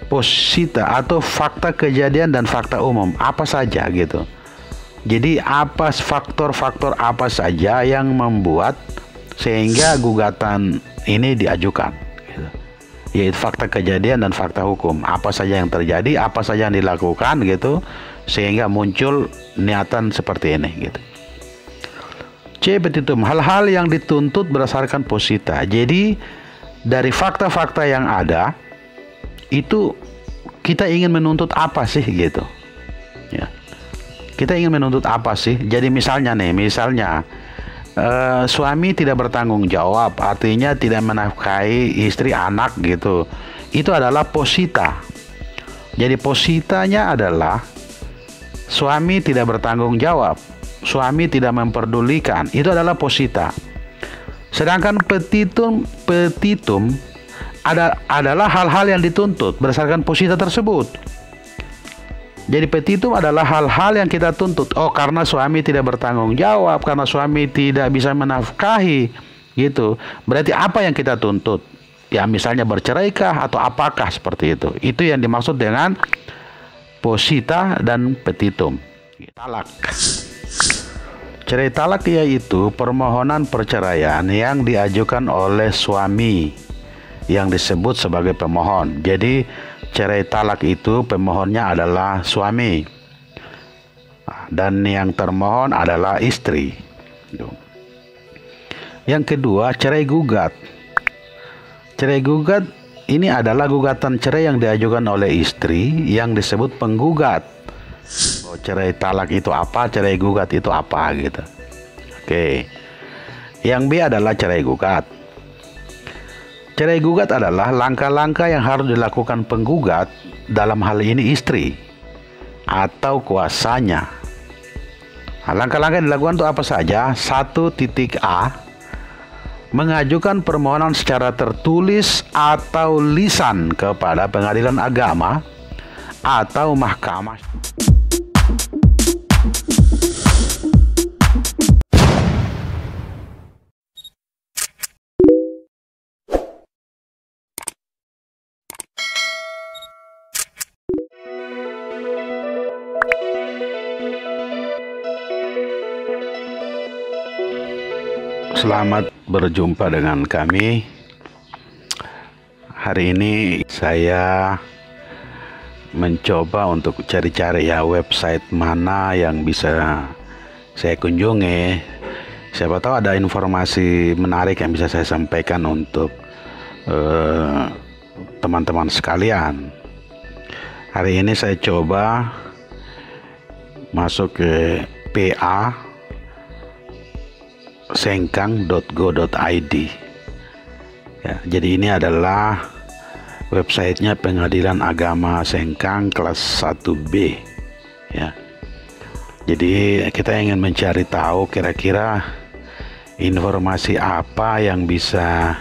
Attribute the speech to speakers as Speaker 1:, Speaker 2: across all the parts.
Speaker 1: posita atau fakta kejadian dan fakta umum apa saja gitu. Jadi apa faktor-faktor apa saja yang membuat sehingga gugatan ini diajukan gitu. Yaitu fakta kejadian dan fakta hukum, apa saja yang terjadi, apa saja yang dilakukan gitu sehingga muncul niatan seperti ini gitu. C. Petitum, hal-hal yang dituntut berdasarkan posita. Jadi dari fakta-fakta yang ada itu kita ingin menuntut apa sih gitu ya. Kita ingin menuntut apa sih? Jadi misalnya suami tidak bertanggung jawab, artinya tidak menafkahi istri anak gitu. Itu adalah posita. Jadi positanya adalah suami tidak bertanggung jawab, suami tidak memperdulikan. Itu adalah posita. Sedangkan petitum adalah hal-hal yang dituntut berdasarkan posita tersebut. Jadi petitum adalah hal-hal yang kita tuntut. Oh, karena suami tidak bertanggung jawab, karena suami tidak bisa menafkahi, gitu. Berarti apa yang kita tuntut? Ya, misalnya berceraikah atau apakah seperti itu. Itu yang dimaksud dengan posita dan petitum. Talak. Cerai talak yaitu permohonan perceraian yang diajukan oleh suami yang disebut sebagai pemohon. Jadi cerai talak itu pemohonnya adalah suami dan yang termohon adalah istri. Yang kedua, cerai gugat. Cerai gugat ini adalah gugatan cerai yang diajukan oleh istri yang disebut penggugat. Oh, cerai talak itu apa, cerai gugat itu apa gitu. Oke. Yang B adalah cerai gugat. Cerai gugat adalah langkah-langkah yang harus dilakukan penggugat, dalam hal ini istri atau kuasanya. Nah, langkah-langkah yang dilakukan itu apa saja? 1.A. Mengajukan permohonan secara tertulis atau lisan kepada pengadilan agama atau mahkamah. Selamat berjumpa dengan kami. Hari ini saya mencoba untuk cari-cari ya website mana yang bisa saya kunjungi. Siapa tahu ada informasi menarik yang bisa saya sampaikan untuk teman-teman sekalian. Hari ini saya coba masuk ke PA sengkang.go.id ya, jadi ini adalah websitenya Pengadilan Agama Sengkang kelas 1B ya. Jadi kita ingin mencari tahu kira-kira informasi apa yang bisa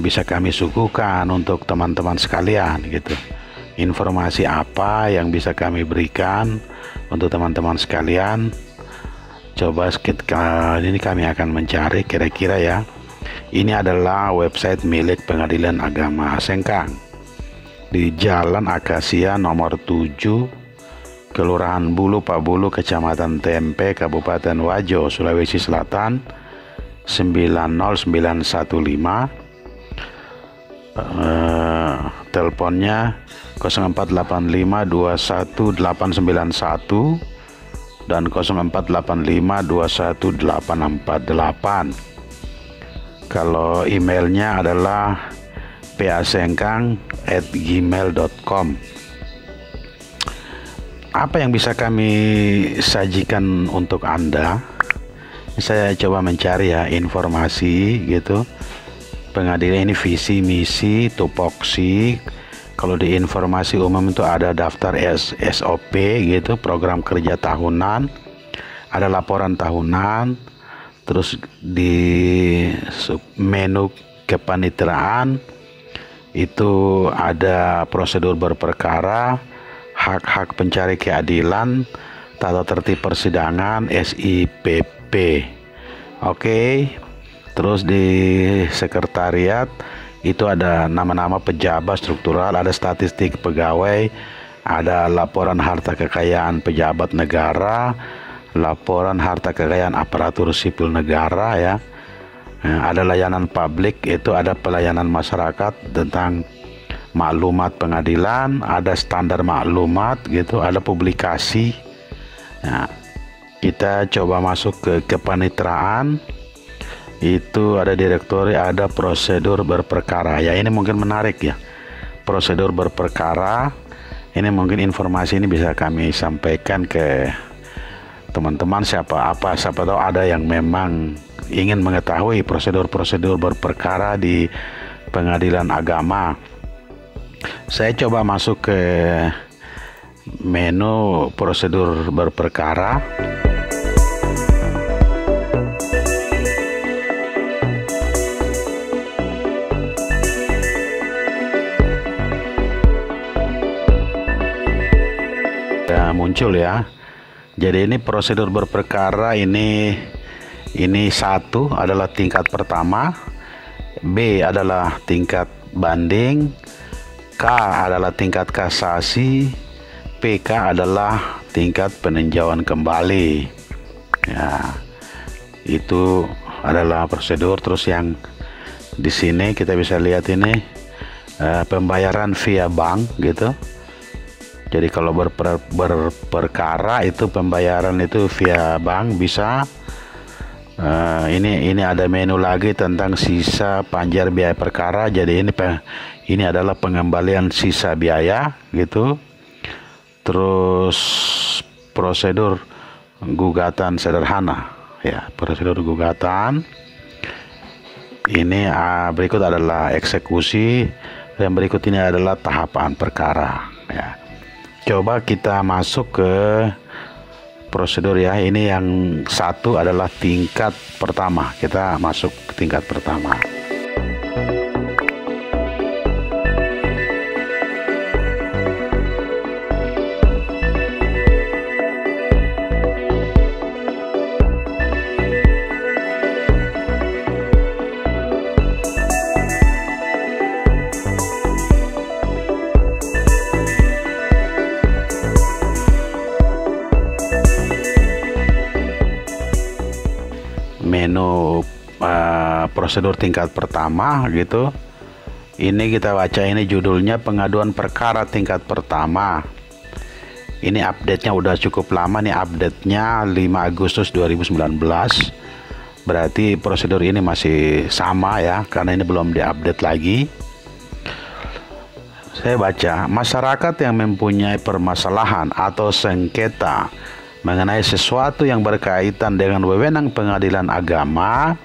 Speaker 1: kami suguhkan untuk teman-teman sekalian gitu. Informasi apa yang bisa kami berikan untuk teman-teman sekalian. Coba kali ini kami akan mencari kira-kira ya. Ini adalah website milik Pengadilan Agama Sengkang di Jalan Akasia nomor 7, Kelurahan Bulu Pabulu, Kecamatan Tempe, Kabupaten Wajo, Sulawesi Selatan 90115. Teleponnya 0485218891 dan 0485211848. Kalau emailnya adalah pasengkang@gmail.com. Apa yang bisa kami sajikan untuk Anda? Saya coba mencari ya informasi gitu. Pengadilan ini visi, misi, tupoksi. Kalau di informasi umum itu ada daftar SOP gitu, program kerja tahunan, ada laporan tahunan, terus di menu kepanitraan itu ada prosedur berperkara, hak-hak pencari keadilan, tata tertib persidangan, SIPP. Oke. Terus di sekretariat Itu ada nama-nama pejabat struktural, ada statistik pegawai, ada laporan harta kekayaan pejabat negara, laporan harta kekayaan aparatur sipil negara ya. Ada layanan publik, itu ada pelayanan masyarakat tentang maklumat pengadilan, ada standar maklumat gitu, ada publikasi. Nah, kita coba masuk ke kepaniteraan. Itu ada direktori, ada prosedur berperkara. Ya, ini mungkin menarik ya. Prosedur berperkara. Ini mungkin informasi ini bisa kami sampaikan ke teman-teman siapa tahu ada yang memang ingin mengetahui prosedur-prosedur berperkara di pengadilan agama. Saya coba masuk ke menu prosedur berperkara. Muncul ya. Jadi ini prosedur berperkara ini satu adalah tingkat pertama, B adalah tingkat banding, K adalah tingkat kasasi, PK adalah tingkat peninjauan kembali. Ya, itu adalah prosedur. Terus yang di sini kita bisa lihat ini pembayaran via bank gitu. Jadi kalau berperkara itu pembayaran itu via bank bisa. Ini ada menu lagi tentang sisa panjar biaya perkara. Jadi ini adalah pengembalian sisa biaya gitu. Terus prosedur gugatan sederhana ya, prosedur gugatan. Ini berikut adalah eksekusi, dan berikut ini adalah tahapan perkara ya. Coba kita masuk ke prosedur ya. Ini yang satu adalah tingkat pertama. Kita masuk ke tingkat pertama. Menu prosedur tingkat pertama gitu. Ini kita baca, ini judulnya pengaduan perkara tingkat pertama. Ini update-nya udah cukup lama nih, update-nya 5 Agustus 2019. Berarti prosedur ini masih sama ya, karena ini belum diupdate lagi. Saya baca, masyarakat yang mempunyai permasalahan atau sengketa mengenai sesuatu yang berkaitan dengan wewenang pengadilan agama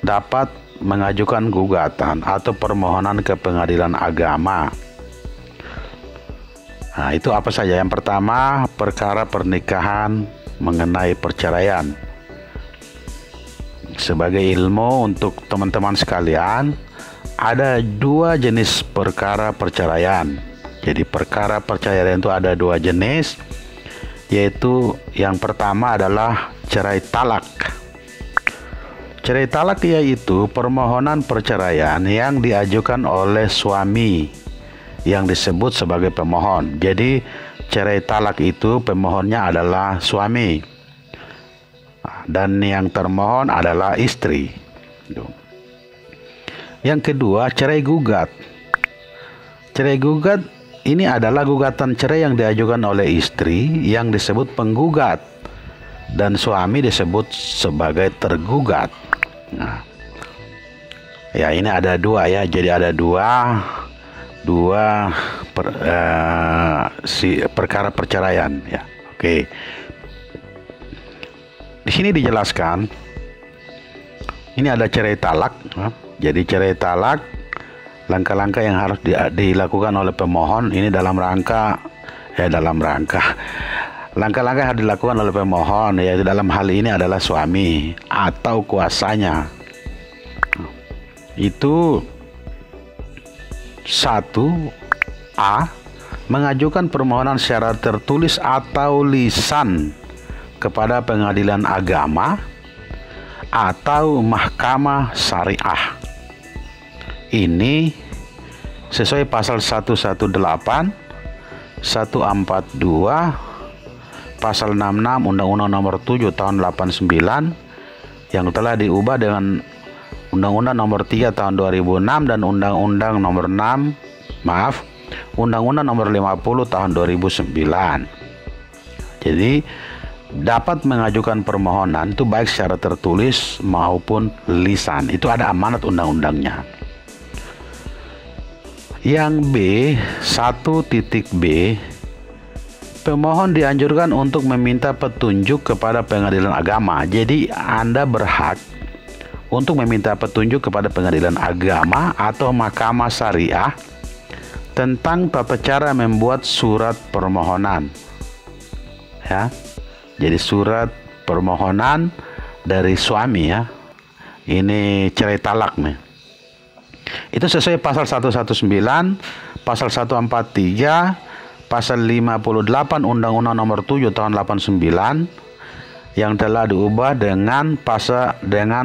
Speaker 1: dapat mengajukan gugatan atau permohonan ke pengadilan agama. Nah, itu apa saja? Yang pertama, perkara pernikahan mengenai perceraian. Sebagai ilmu untuk teman-teman sekalian, ada 2 jenis perkara perceraian. Jadi perkara perceraian itu ada 2 jenis, yaitu yang pertama adalah cerai talak. Cerai talak yaitu permohonan perceraian yang diajukan oleh suami yang disebut sebagai pemohon. Jadi cerai talak itu pemohonnya adalah suami dan yang termohon adalah istri. Yang kedua, cerai gugat. Cerai gugat ini adalah gugatan cerai yang diajukan oleh istri yang disebut penggugat dan suami disebut sebagai tergugat. Nah, ya ini ada 2 ya. Jadi ada dua perkara perceraian ya. Oke. Di sini dijelaskan ini ada cerai talak. Jadi cerai talak, langkah-langkah yang harus dilakukan oleh pemohon ini dalam rangka langkah-langkah yang harus dilakukan oleh pemohon, yaitu dalam hal ini adalah suami atau kuasanya. Itu 1A, mengajukan permohonan secara tertulis atau lisan kepada pengadilan agama atau mahkamah syariah. ini sesuai pasal 118, 142, pasal 66 Undang-Undang Nomor 7 Tahun 89 yang telah diubah dengan Undang-Undang Nomor 3 Tahun 2006 dan Undang-Undang Nomor 50 Tahun 2009. Jadi dapat mengajukan permohonan itu baik secara tertulis maupun lisan. Itu ada amanat undang-undangnya. Yang B, 1.b, pemohon dianjurkan untuk meminta petunjuk kepada pengadilan agama. Jadi Anda berhak untuk meminta petunjuk kepada pengadilan agama atau mahkamah syariah tentang tata cara membuat surat permohonan. Ya. Jadi surat permohonan dari suami ya. Ini cerai talak nih. Itu sesuai pasal 119, pasal 143, pasal 58 Undang-Undang Nomor 7 Tahun 89 yang telah diubah dengan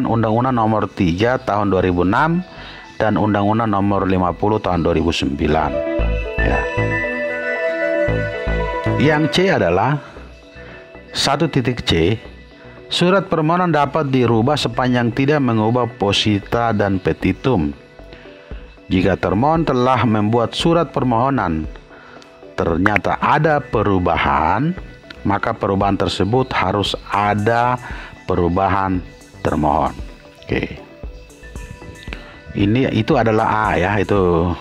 Speaker 1: Undang-Undang Nomor 3 Tahun 2006 dan Undang-Undang Nomor 50 Tahun 2009. Ya. Yang C adalah 1.c, surat permohonan dapat dirubah sepanjang tidak mengubah posita dan petitum. Jika termohon telah membuat surat permohonan ternyata ada perubahan, maka perubahan tersebut harus ada perubahan termohon. Oke. Itu adalah A ya, itu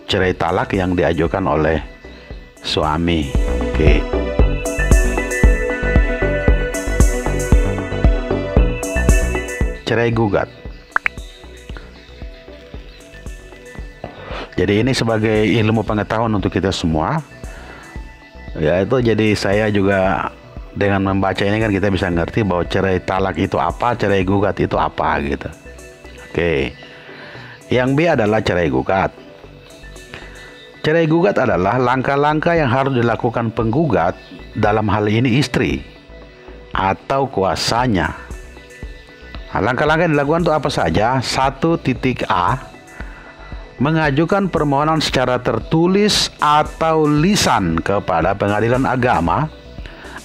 Speaker 1: cerai talak yang diajukan oleh suami. Oke. Cerai gugat. Jadi ini sebagai ilmu pengetahuan untuk kita semua. Ya itu jadi saya juga dengan membaca ini kan kita bisa ngerti bahwa cerai talak itu apa, cerai gugat itu apa gitu. Oke. Yang B adalah cerai gugat. Cerai gugat adalah langkah-langkah yang harus dilakukan penggugat, dalam hal ini istri atau kuasanya. Nah, langkah-langkah yang dilakukan itu apa saja? 1.a, mengajukan permohonan secara tertulis atau lisan kepada pengadilan agama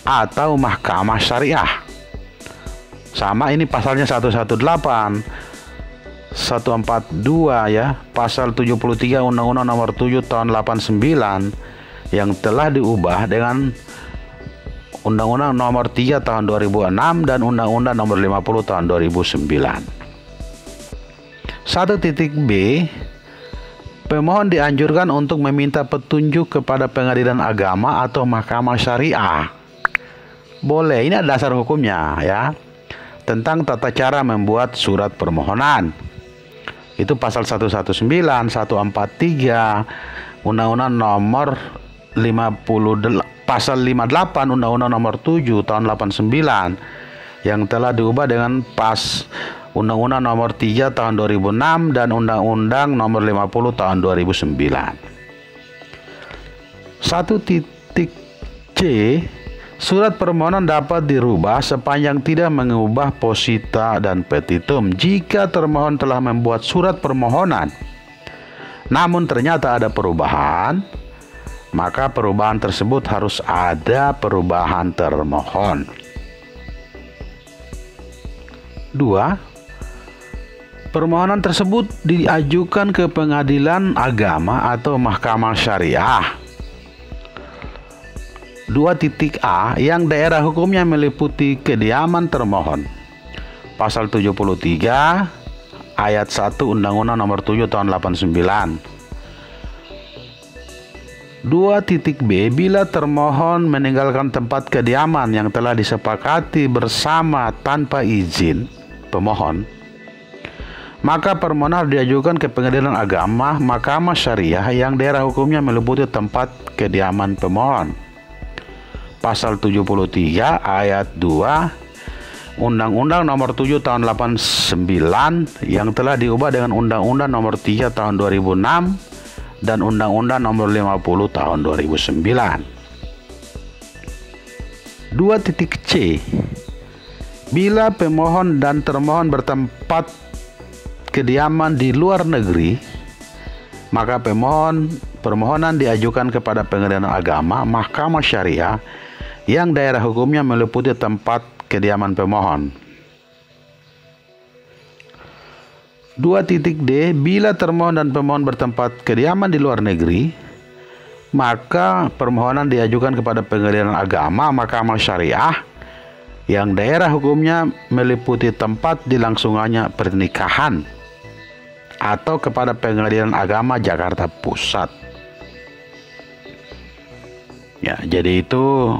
Speaker 1: atau mahkamah syariah. Sama ini pasalnya 118, 142 ya, pasal 73 Undang-Undang Nomor 7 Tahun 89 yang telah diubah dengan Undang-Undang Nomor 3 Tahun 2006 dan Undang-Undang Nomor 50 Tahun 2009. 1.b, pemohon dianjurkan untuk meminta petunjuk kepada pengadilan agama atau mahkamah syariah. Boleh, ini ada dasar hukumnya ya. Tentang tata cara membuat surat permohonan. Itu pasal 119, 143, Undang-Undang Nomor 50, pasal 58 Undang-Undang Nomor 7 Tahun 89 yang telah diubah dengan Undang-Undang Nomor 3 Tahun 2006 dan Undang-Undang Nomor 50 Tahun 2009. 1.c, surat permohonan dapat dirubah sepanjang tidak mengubah posita dan petitum. Jika termohon telah membuat surat permohonan namun ternyata ada perubahan, maka perubahan tersebut harus ada perubahan termohon. 2. Permohonan tersebut diajukan ke pengadilan agama atau mahkamah syariah. 2.a, yang daerah hukumnya meliputi kediaman termohon. Pasal 73 ayat 1 Undang-Undang Nomor 7 Tahun 89. 2.b, bila termohon meninggalkan tempat kediaman yang telah disepakati bersama tanpa izin pemohon, maka permohonan diajukan ke pengadilan agama, mahkamah syariah yang daerah hukumnya meliputi tempat kediaman pemohon. Pasal 73 ayat 2 Undang-Undang Nomor 7 Tahun 89 yang telah diubah dengan Undang-Undang Nomor 3 Tahun 2006 dan Undang-Undang Nomor 50 Tahun 2009. 2.c, bila pemohon dan termohon bertempat kediaman di luar negeri maka permohonan diajukan kepada Pengadilan Agama, Mahkamah Syariah yang daerah hukumnya meliputi tempat kediaman pemohon. 2.d. Bila termohon dan pemohon bertempat kediaman di luar negeri, maka permohonan diajukan kepada Pengadilan Agama, Mahkamah Syariah yang daerah hukumnya meliputi tempat dilangsungannya pernikahan, atau kepada Pengadilan Agama Jakarta Pusat. Ya, jadi itu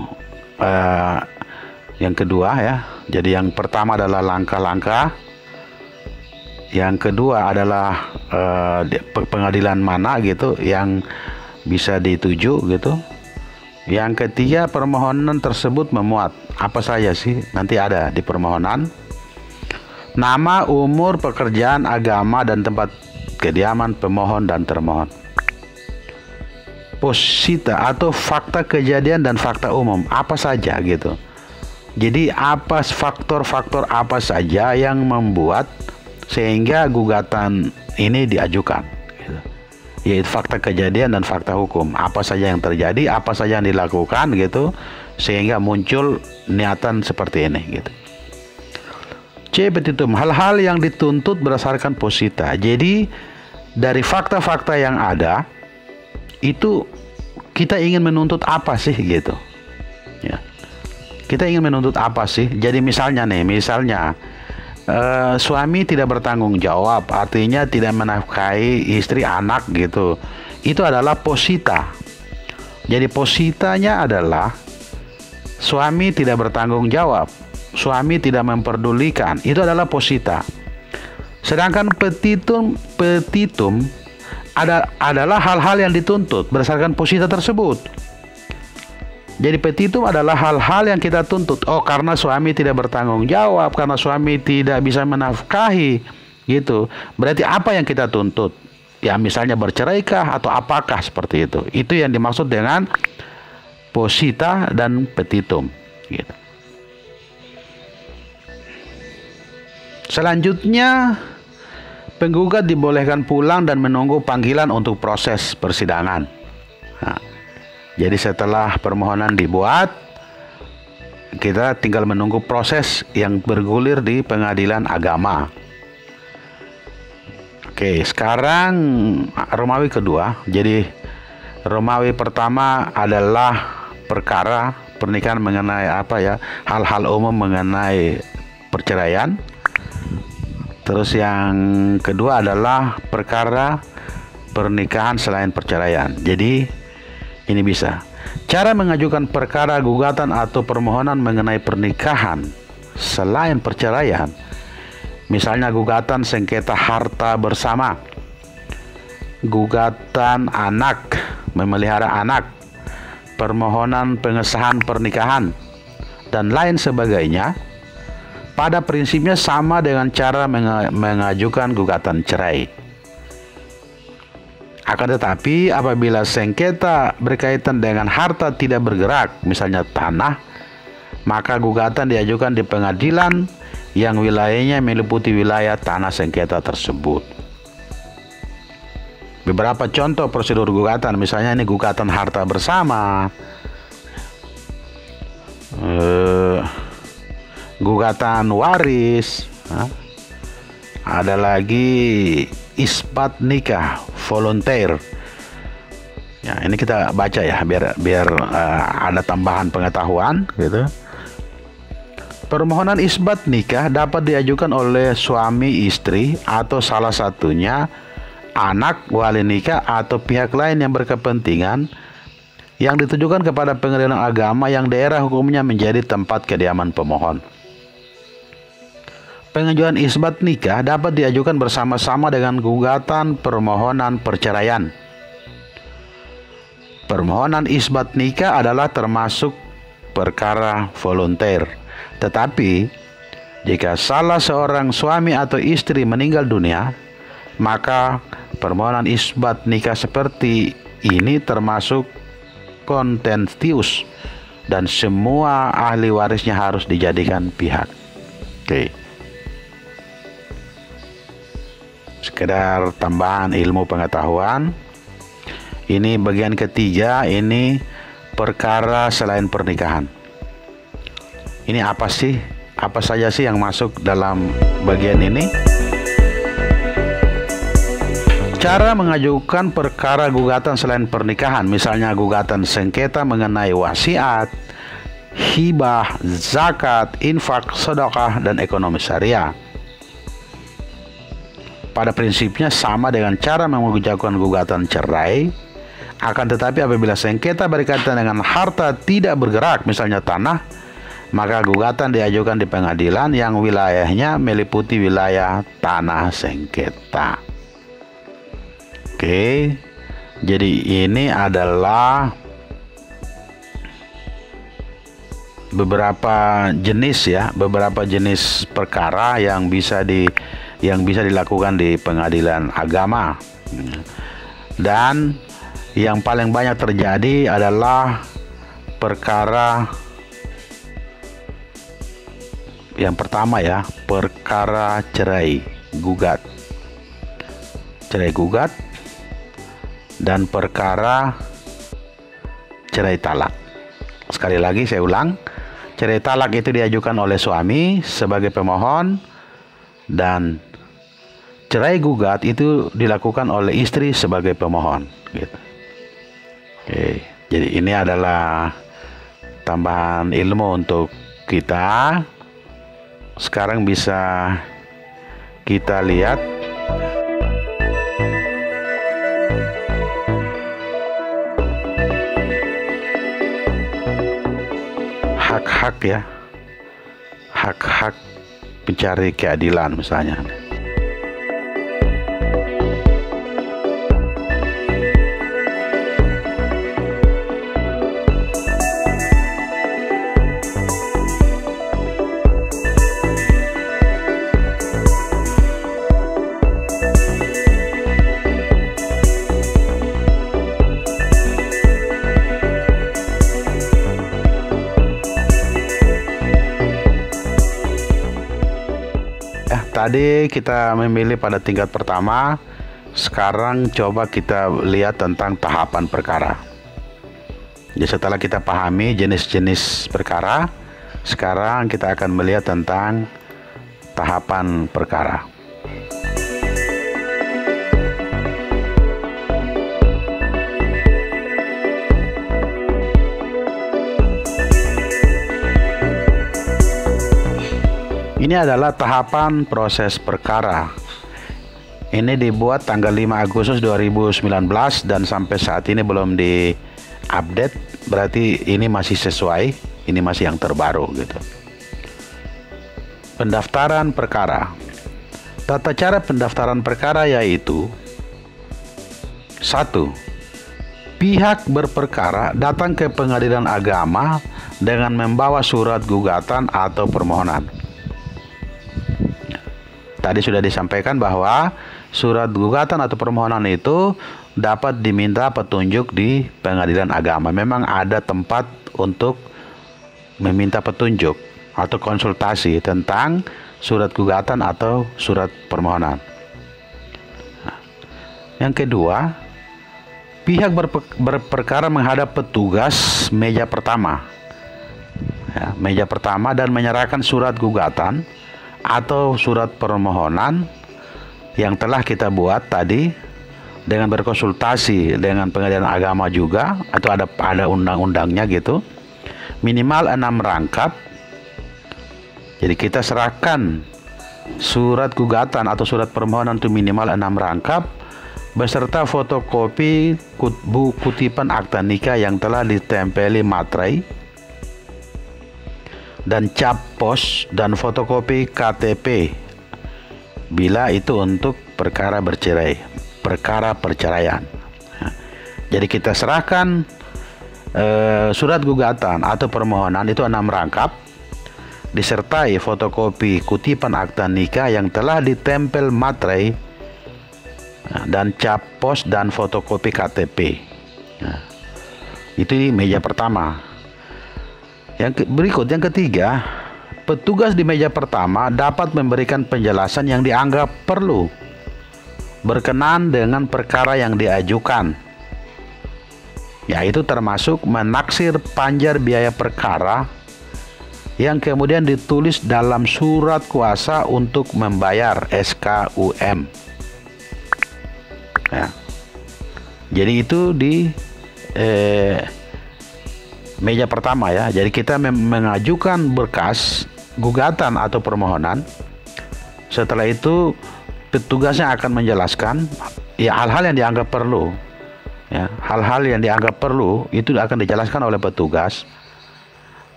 Speaker 1: yang kedua ya. Jadi yang pertama adalah langkah-langkah. Yang kedua adalah pengadilan mana gitu yang bisa dituju gitu. Yang ketiga, permohonan tersebut memuat apa saja sih? Nanti ada di permohonan. Nama, umur, pekerjaan, agama, dan tempat kediaman pemohon dan termohon. Posita atau fakta kejadian dan fakta umum apa saja gitu. Jadi apa faktor-faktor apa saja yang membuat sehingga gugatan ini diajukan gitu. Yaitu fakta kejadian dan fakta hukum, apa saja yang terjadi, apa saja yang dilakukan gitu, sehingga muncul niatan seperti ini gitu. C. Petitum, hal-hal yang dituntut berdasarkan posita. Jadi dari fakta-fakta yang ada itu kita ingin menuntut apa sih gitu ya. Kita ingin menuntut apa sih? Jadi misalnya suami tidak bertanggung jawab, artinya tidak menafkahi istri, anak gitu. Itu adalah posita. Jadi positanya adalah suami tidak bertanggung jawab, suami tidak memperdulikan. Itu adalah posita. Sedangkan petitum adalah hal-hal yang dituntut berdasarkan posita tersebut. Jadi petitum adalah hal-hal yang kita tuntut. Oh, karena suami tidak bertanggung jawab, karena suami tidak bisa menafkahi gitu. Berarti apa yang kita tuntut? Ya misalnya berceraikah atau apakah seperti itu. Itu yang dimaksud dengan posita dan petitum gitu. Selanjutnya, penggugat dibolehkan pulang dan menunggu panggilan untuk proses persidangan. Nah, jadi setelah permohonan dibuat, kita tinggal menunggu proses yang bergulir di Pengadilan Agama. Oke, sekarang Romawi kedua. Jadi Romawi pertama adalah perkara pernikahan mengenai hal-hal umum mengenai perceraian. Terus yang kedua adalah perkara pernikahan selain perceraian. Jadi ini bisa. Cara mengajukan perkara gugatan atau permohonan mengenai pernikahan selain perceraian. Misalnya gugatan sengketa harta bersama, gugatan anak, memelihara anak, permohonan pengesahan pernikahan, dan lain sebagainya. Pada prinsipnya sama dengan cara mengajukan gugatan cerai. Akan tetapi apabila sengketa berkaitan dengan harta tidak bergerak, misalnya tanah, maka gugatan diajukan di pengadilan yang wilayahnya meliputi wilayah tanah sengketa tersebut. Beberapa contoh prosedur gugatan, misalnya ini gugatan harta bersama, gugatan waris, ada lagi isbat nikah volunteer. Ya, ini kita baca ya biar ada tambahan pengetahuan gitu. Permohonan isbat nikah dapat diajukan oleh suami istri atau salah satunya anak wali nikah atau pihak lain yang berkepentingan yang ditujukan kepada Pengadilan Agama yang daerah hukumnya menjadi tempat kediaman pemohon. Pengajuan isbat nikah dapat diajukan bersama-sama dengan gugatan permohonan perceraian. Permohonan isbat nikah adalah termasuk perkara volunteer. Tetapi jika salah seorang suami atau istri meninggal dunia, maka permohonan isbat nikah seperti ini termasuk kontentius dan semua ahli warisnya harus dijadikan pihak. Oke. sekedar tambahan ilmu pengetahuan. Ini bagian ketiga, ini perkara selain pernikahan. Ini apa sih? Apa saja sih yang masuk dalam bagian ini? Cara mengajukan perkara gugatan selain pernikahan, misalnya gugatan sengketa mengenai wasiat, hibah, zakat, infak, sedekah, dan ekonomi syariah. Pada prinsipnya sama dengan cara mengajukan gugatan cerai. Akan tetapi apabila sengketa berkaitan dengan harta tidak bergerak, misalnya tanah, maka gugatan diajukan di pengadilan yang wilayahnya meliputi wilayah tanah sengketa. Oke, jadi ini adalah beberapa jenis perkara yang bisa dilakukan di pengadilan agama. Dan yang paling banyak terjadi adalah perkara yang pertama ya, perkara cerai gugat dan perkara cerai talak. Sekali lagi saya ulang, cerai talak itu diajukan oleh suami sebagai pemohon, dan cerai gugat itu dilakukan oleh istri sebagai pemohon gitu. Oke, jadi ini adalah tambahan ilmu untuk kita. Sekarang bisa kita lihat hak-hak ya, hak-hak pencari keadilan misalnya. Tadi kita memilih pada tingkat pertama. Sekarang coba kita lihat tentang tahapan perkara. Jadi setelah kita pahami jenis-jenis perkara, sekarang kita akan melihat tentang tahapan perkara. Ini adalah tahapan proses perkara. Ini dibuat tanggal 5 Agustus 2019 dan sampai saat ini belum di-update. Berarti ini masih sesuai, ini masih yang terbaru gitu. Pendaftaran perkara. Tata cara pendaftaran perkara yaitu: 1. Pihak berperkara datang ke pengadilan agama dengan membawa surat gugatan atau permohonan. Tadi sudah disampaikan bahwa surat gugatan atau permohonan itu dapat diminta petunjuk di pengadilan agama. Memang ada tempat untuk meminta petunjuk atau konsultasi tentang surat gugatan atau surat permohonan. Yang kedua, pihak berperkara menghadap petugas meja pertama, meja pertama, dan menyerahkan surat gugatan atau surat permohonan yang telah kita buat tadi dengan berkonsultasi dengan pengadilan agama juga, atau ada undang-undangnya gitu, minimal 6 rangkap. Jadi kita serahkan surat gugatan atau surat permohonan itu minimal 6 rangkap beserta fotokopi kutipan akta nikah yang telah ditempeli materai dan cap pos dan fotokopi KTP bila itu untuk perkara bercerai, perkara perceraian. Jadi kita serahkan surat gugatan atau permohonan itu 6 rangkap disertai fotokopi kutipan akta nikah yang telah ditempel materai dan cap pos dan fotokopi KTP. Itu di meja pertama. Yang ketiga, petugas di meja pertama dapat memberikan penjelasan yang dianggap perlu berkenaan dengan perkara yang diajukan, yaitu termasuk menaksir panjar biaya perkara yang kemudian ditulis dalam surat kuasa untuk membayar SKUM. Ya. Jadi itu di meja pertama ya. Jadi kita mengajukan berkas gugatan atau permohonan. Setelah itu petugasnya akan menjelaskan ya hal-hal yang dianggap perlu. Ya, hal-hal yang dianggap perlu itu akan dijelaskan oleh petugas.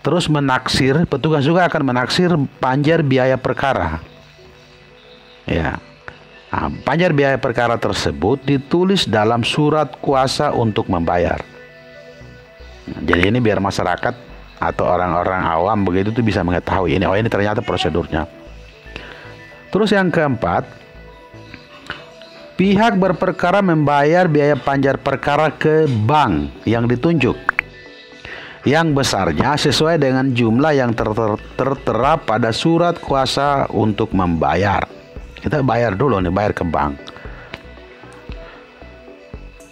Speaker 1: Terus menaksir, petugas juga akan menaksir panjar biaya perkara. Ya. Nah, panjar biaya perkara tersebut ditulis dalam surat kuasa untuk membayar. Jadi ini biar masyarakat atau orang-orang awam begitu tuh bisa mengetahui ini, oh ini ternyata prosedurnya. Terus yang keempat, pihak berperkara membayar biaya panjar perkara ke bank yang ditunjuk, yang besarnya sesuai dengan jumlah yang tertera pada surat kuasa untuk membayar. Kita bayar dulu nih, bayar ke bank.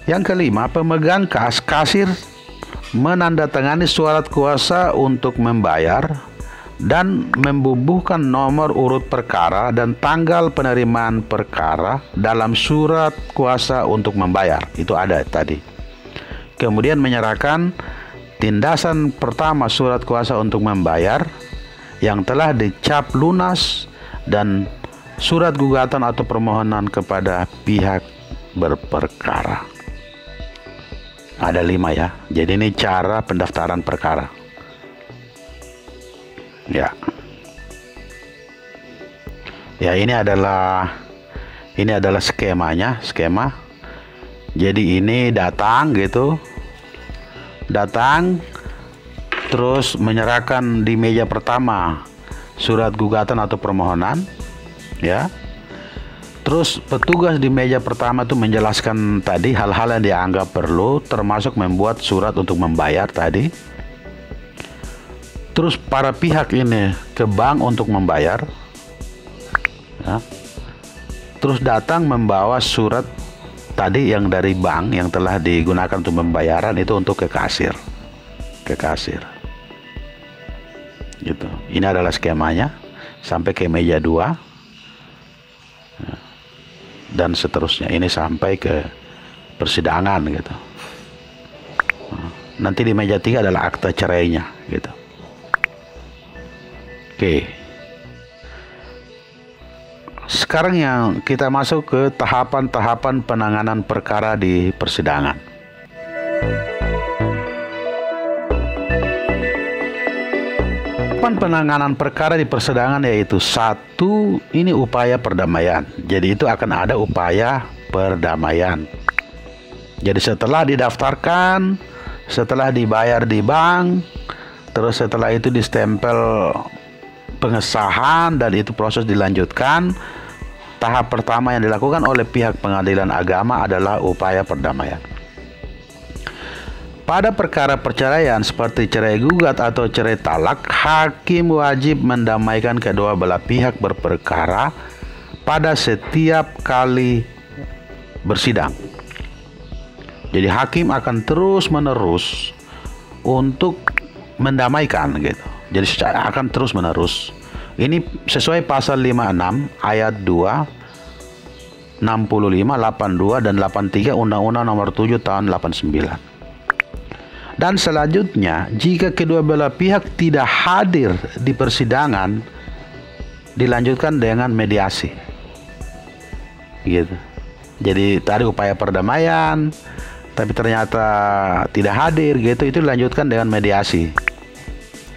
Speaker 1: Yang kelima, pemegang kas kasir menandatangani surat kuasa untuk membayar dan membubuhkan nomor urut perkara dan tanggal penerimaan perkara dalam surat kuasa untuk membayar. Itu ada tadi. Kemudian menyerahkan tindasan pertama surat kuasa untuk membayar yang telah dicap lunas dan surat gugatan atau permohonan kepada pihak berperkara. Ada 5 ya. Jadi ini cara pendaftaran perkara. Ya. Ya, ini adalah skemanya, skema. Jadi ini datang gitu. Datang terus menyerahkan di meja pertama surat gugatan atau permohonan. Ya, terus petugas di meja pertama itu menjelaskan tadi hal-hal yang dianggap perlu, termasuk membuat surat untuk membayar tadi. Terus para pihak ini ke bank untuk membayar, ya. Terus datang membawa surat tadi yang dari bank yang telah digunakan untuk pembayaran itu untuk ke kasir, gitu. Ini adalah skemanya sampai ke meja 2. Dan seterusnya, ini sampai ke persidangan gitu. Nanti di meja 3 adalah akta cerainya gitu. Oke. Sekarang yang kita masuk ke tahapan-tahapan penanganan perkara di persidangan. Penanganan perkara di persidangan yaitu 1, ini upaya perdamaian. Jadi itu akan ada upaya perdamaian. Jadi setelah didaftarkan, setelah dibayar di bank, terus setelah itu distempel pengesahan dan itu proses dilanjutkan, tahap pertama yang dilakukan oleh pihak pengadilan agama adalah upaya perdamaian. Pada perkara perceraian seperti cerai gugat atau cerai talak, hakim wajib mendamaikan kedua belah pihak berperkara pada setiap kali bersidang. Jadi hakim akan terus-menerus untuk mendamaikan gitu. Jadi akan terus-menerus. Ini sesuai pasal 56 ayat 2, 65, 82 dan 83 Undang-Undang Nomor 7 tahun 89. Dan selanjutnya, jika kedua belah pihak tidak hadir di persidangan, dilanjutkan dengan mediasi. Gitu. Jadi tadi upaya perdamaian, tapi ternyata tidak hadir gitu, itu dilanjutkan dengan mediasi.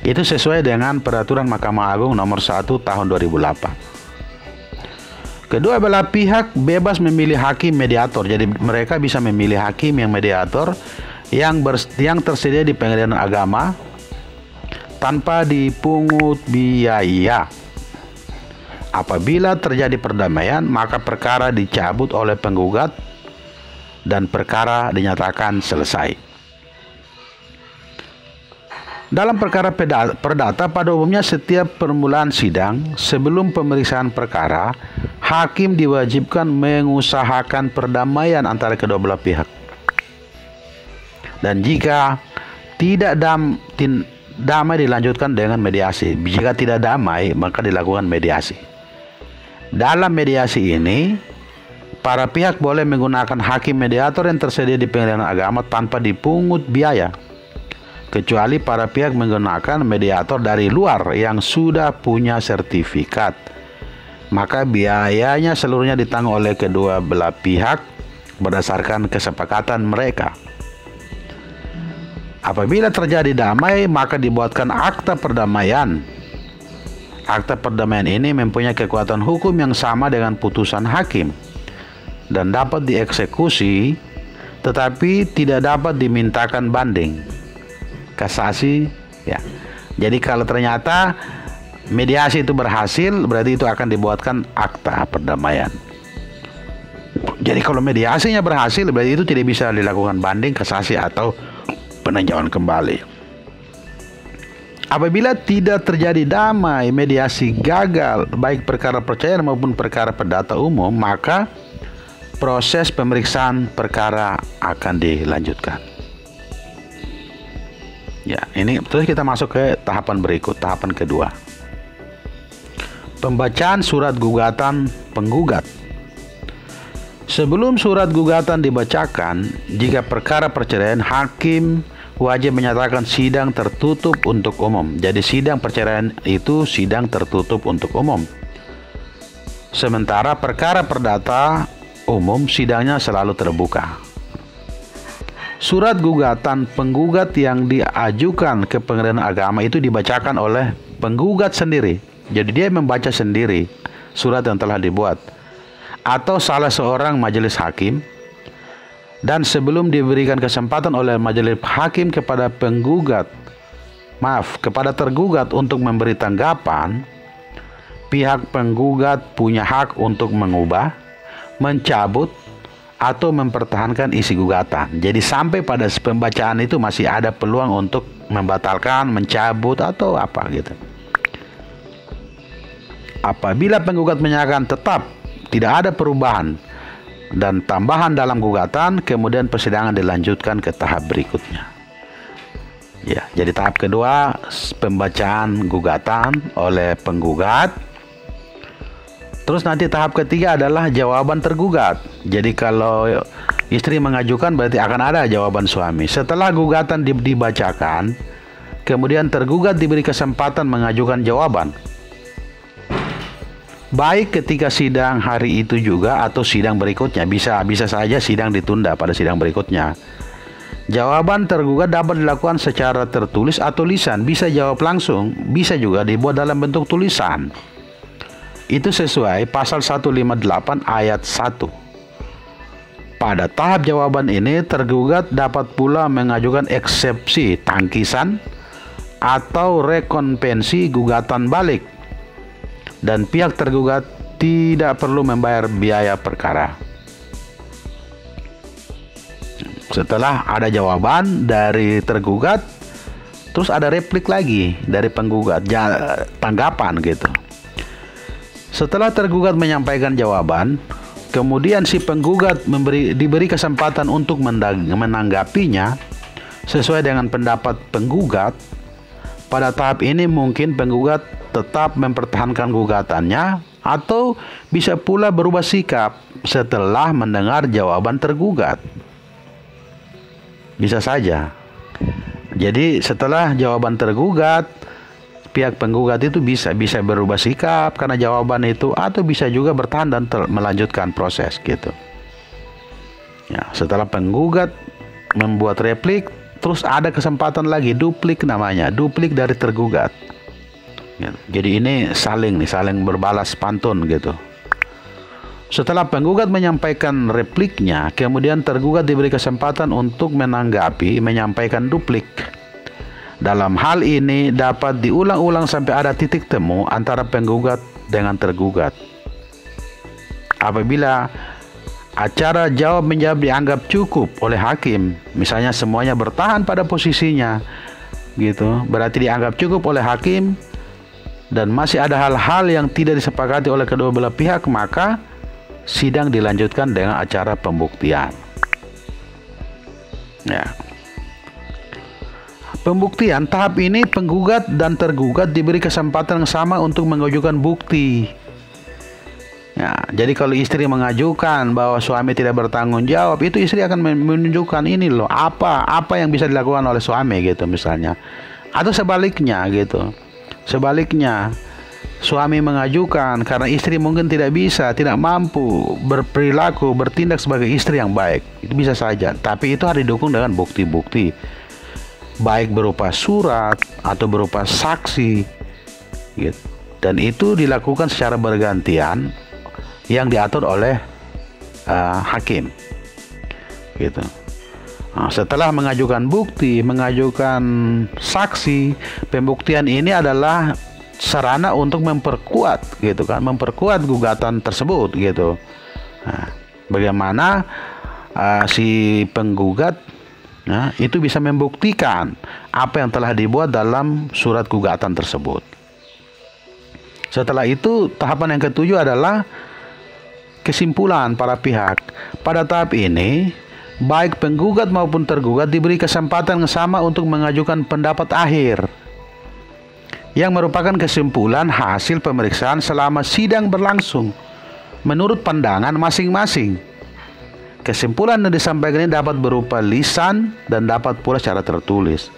Speaker 1: Itu sesuai dengan peraturan Mahkamah Agung nomor 1 tahun 2008. Kedua belah pihak bebas memilih hakim mediator. Jadi mereka bisa memilih hakim yang mediator yang tersedia di pengadilan agama tanpa dipungut biaya. Apabila terjadi perdamaian, maka perkara dicabut oleh penggugat dan perkara dinyatakan selesai. Dalam perkara perdata pada umumnya setiap permulaan sidang sebelum pemeriksaan perkara, hakim diwajibkan mengusahakan perdamaian antara kedua belah pihak. Dan jika tidak damai dilanjutkan dengan mediasi. Jika tidak damai, maka dilakukan mediasi. Dalam mediasi ini, para pihak boleh menggunakan hakim mediator yang tersedia di pengadilan agama tanpa dipungut biaya, kecuali para pihak menggunakan mediator dari luar yang sudah punya sertifikat. Maka biayanya seluruhnya ditanggung oleh kedua belah pihak berdasarkan kesepakatan mereka. Apabila terjadi damai, maka dibuatkan akta perdamaian. Akta perdamaian ini mempunyai kekuatan hukum yang sama dengan putusan hakim dan dapat dieksekusi, tetapi tidak dapat dimintakan banding, kasasi, ya. Jadi kalau ternyata mediasi itu berhasil, berarti itu akan dibuatkan akta perdamaian. Jadi kalau mediasinya berhasil, berarti itu tidak bisa dilakukan banding, kasasi, atau peninjauan kembali. Apabila tidak terjadi damai, mediasi gagal, baik perkara perceraian maupun perkara perdata umum, maka proses pemeriksaan perkara akan dilanjutkan. Ya, ini terus kita masuk ke tahapan berikut, tahapan kedua. Pembacaan surat gugatan penggugat. Sebelum surat gugatan dibacakan, jika perkara perceraian, hakim wajib menyatakan sidang tertutup untuk umum. Jadi sidang perceraian itu sidang tertutup untuk umum. Sementara perkara perdata umum sidangnya selalu terbuka. Surat gugatan penggugat yang diajukan ke pengadilan agama itu dibacakan oleh penggugat sendiri. Jadi dia membaca sendiri surat yang telah dibuat, atau salah seorang majelis hakim. Dan sebelum diberikan kesempatan oleh majelis hakim kepada kepada tergugat untuk memberi tanggapan, pihak penggugat punya hak untuk mengubah, mencabut, atau mempertahankan isi gugatan. Jadi sampai pada pembacaan itu masih ada peluang untuk membatalkan, mencabut, atau apa gitu. Apabila penggugat menyatakan tetap tidak ada perubahan dan tambahan dalam gugatan, kemudian persidangan dilanjutkan ke tahap berikutnya. Ya, jadi tahap kedua pembacaan gugatan oleh penggugat. Terus nanti tahap ketiga adalah jawaban tergugat. Jadi kalau istri mengajukan berarti akan ada jawaban suami. Setelah gugatan dibacakan, kemudian tergugat diberi kesempatan mengajukan jawaban. Baik ketika sidang hari itu juga atau sidang berikutnya, bisa saja sidang ditunda pada sidang berikutnya. Jawaban tergugat dapat dilakukan secara tertulis atau lisan, bisa jawab langsung, bisa juga dibuat dalam bentuk tulisan. Itu sesuai pasal 158 ayat 1. Pada tahap jawaban ini, tergugat dapat pula mengajukan eksepsi, tangkisan, atau rekonvensi gugatan balik. Dan pihak tergugat tidak perlu membayar biaya perkara. Setelah ada jawaban dari tergugat, terus ada replik lagi dari penggugat, tanggapan gitu. Setelah tergugat menyampaikan jawaban, kemudian si penggugat diberi kesempatan untuk menanggapinya sesuai dengan pendapat penggugat. Pada tahap ini mungkin penggugat tetap mempertahankan gugatannya atau bisa pula berubah sikap setelah mendengar jawaban tergugat. Bisa saja. Jadi setelah jawaban tergugat, pihak penggugat itu bisa berubah sikap karena jawaban itu, atau bisa juga bertahan dan melanjutkan proses gitu. Ya, setelah penggugat membuat replik, terus ada kesempatan lagi, duplik namanya, duplik dari tergugat. Jadi ini saling berbalas pantun gitu. Setelah penggugat menyampaikan repliknya, kemudian tergugat diberi kesempatan untuk menyampaikan duplik. Dalam hal ini dapat diulang-ulang sampai ada titik temu antara penggugat dengan tergugat. Apabila acara jawab menjawab dianggap cukup oleh hakim, misalnya semuanya bertahan pada posisinya, gitu, berarti dianggap cukup oleh hakim, dan masih ada hal-hal yang tidak disepakati oleh kedua belah pihak, maka sidang dilanjutkan dengan acara pembuktian. Ya. Pembuktian tahap ini penggugat dan tergugat diberi kesempatan yang sama untuk mengajukan bukti. Ya, jadi kalau istri mengajukan bahwa suami tidak bertanggung jawab, itu istri akan menunjukkan ini loh apa yang bisa dilakukan oleh suami gitu misalnya. Atau sebaliknya gitu. Sebaliknya, suami mengajukan karena istri mungkin tidak mampu berperilaku, bertindak sebagai istri yang baik. Itu bisa saja, tapi itu harus didukung dengan bukti-bukti, baik berupa surat atau berupa saksi gitu. Dan itu dilakukan secara bergantian yang diatur oleh hakim gitu. Nah, setelah mengajukan bukti, mengajukan saksi, pembuktian ini adalah sarana untuk memperkuat gitu kan, memperkuat gugatan tersebut gitu. Nah, bagaimana si penggugat itu bisa membuktikan apa yang telah dibuat dalam surat gugatan tersebut. Setelah itu, tahapan yang ketujuh adalah kesimpulan para pihak. Pada tahap ini, baik penggugat maupun tergugat diberi kesempatan yang sama untuk mengajukan pendapat akhir yang merupakan kesimpulan hasil pemeriksaan selama sidang berlangsung menurut pandangan masing-masing. Kesimpulan yang disampaikan ini dapat berupa lisan dan dapat pula secara tertulis.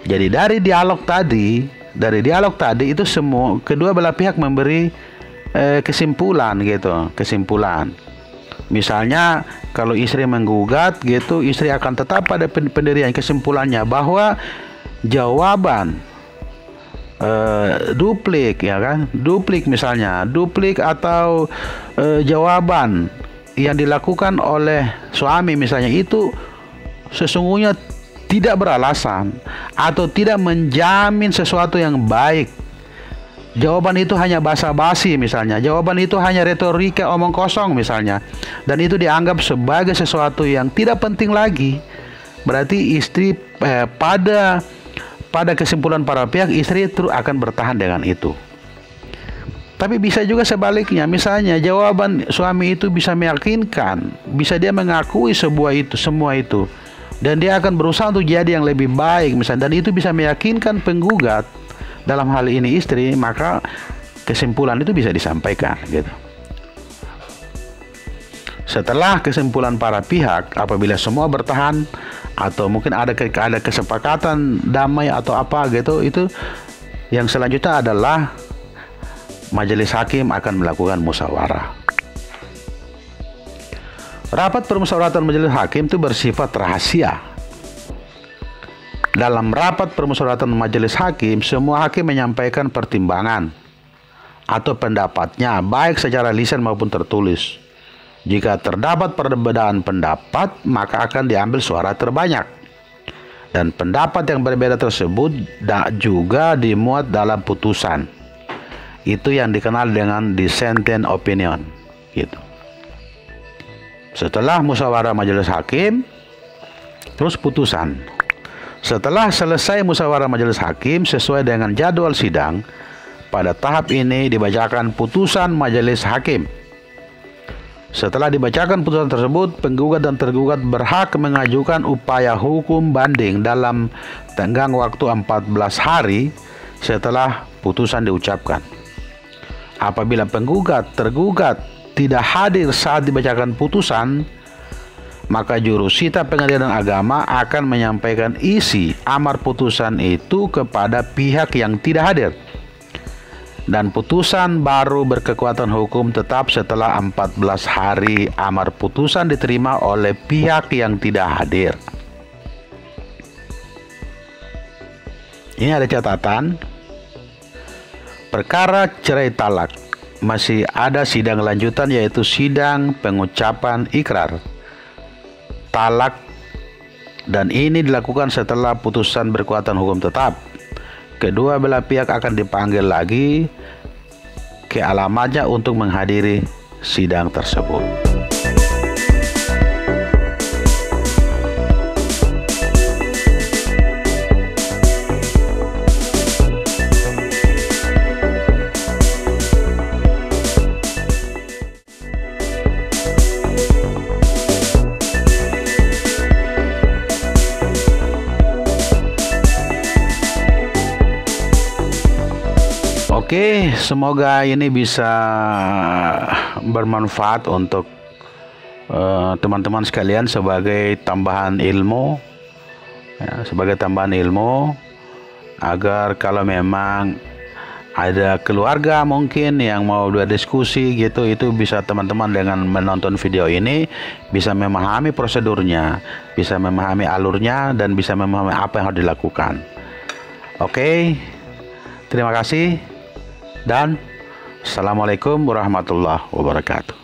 Speaker 1: Jadi dari dialog tadi itu semua kedua belah pihak memberi kesimpulan gitu, kesimpulan. Misalnya kalau istri menggugat gitu, istri akan tetap pada pendirian kesimpulannya bahwa jawaban duplik ya kan, duplik misalnya, duplik atau jawaban yang dilakukan oleh suami misalnya itu sesungguhnya tidak beralasan atau tidak menjamin sesuatu yang baik. Jawaban itu hanya basa-basi misalnya, jawaban itu hanya retorika omong kosong misalnya, dan itu dianggap sebagai sesuatu yang tidak penting lagi. Berarti istri pada kesimpulan para pihak, istri itu akan bertahan dengan itu. Tapi bisa juga sebaliknya, misalnya jawaban suami itu bisa meyakinkan, bisa dia mengakui semua itu, dan dia akan berusaha untuk jadi yang lebih baik misalnya, dan itu bisa meyakinkan penggugat, dalam hal ini istri, maka kesimpulan itu bisa disampaikan gitu. Setelah kesimpulan para pihak, apabila semua bertahan atau mungkin ada kesepakatan damai atau apa gitu, itu yang selanjutnya adalah majelis hakim akan melakukan musyawarah. Rapat permusyawaratan majelis hakim itu bersifat rahasia. Dalam rapat permusyawaratan majelis hakim, semua hakim menyampaikan pertimbangan atau pendapatnya, baik secara lisan maupun tertulis. Jika terdapat perbedaan pendapat, maka akan diambil suara terbanyak. Dan pendapat yang berbeda tersebut juga dimuat dalam putusan. Itu yang dikenal dengan dissenting opinion, gitu. Setelah musyawarah majelis hakim, terus putusan. Setelah selesai musyawarah majelis hakim sesuai dengan jadwal sidang, pada tahap ini dibacakan putusan majelis hakim. Setelah dibacakan putusan tersebut, penggugat dan tergugat berhak mengajukan upaya hukum banding dalam tenggang waktu 14 hari setelah putusan diucapkan. Apabila penggugat, tergugat tidak hadir saat dibacakan putusan, maka jurusita pengadilan agama akan menyampaikan isi amar putusan itu kepada pihak yang tidak hadir. Dan putusan baru berkekuatan hukum tetap setelah 14 hari amar putusan diterima oleh pihak yang tidak hadir. Ini ada catatan. Perkara cerai talak masih ada sidang lanjutan, yaitu sidang pengucapan ikrar talak, dan ini dilakukan setelah putusan berkekuatan hukum tetap. Kedua belah pihak akan dipanggil lagi ke alamatnya untuk menghadiri sidang tersebut. Oke, semoga ini bisa bermanfaat untuk teman-teman sekalian sebagai tambahan ilmu, ya, sebagai tambahan ilmu, agar kalau memang ada keluarga mungkin yang mau berdiskusi gitu, itu bisa teman-teman dengan menonton video ini bisa memahami prosedurnya, bisa memahami alurnya, dan bisa memahami apa yang harus dilakukan. Oke, terima kasih. Dan assalamualaikum warahmatullahi wabarakatuh.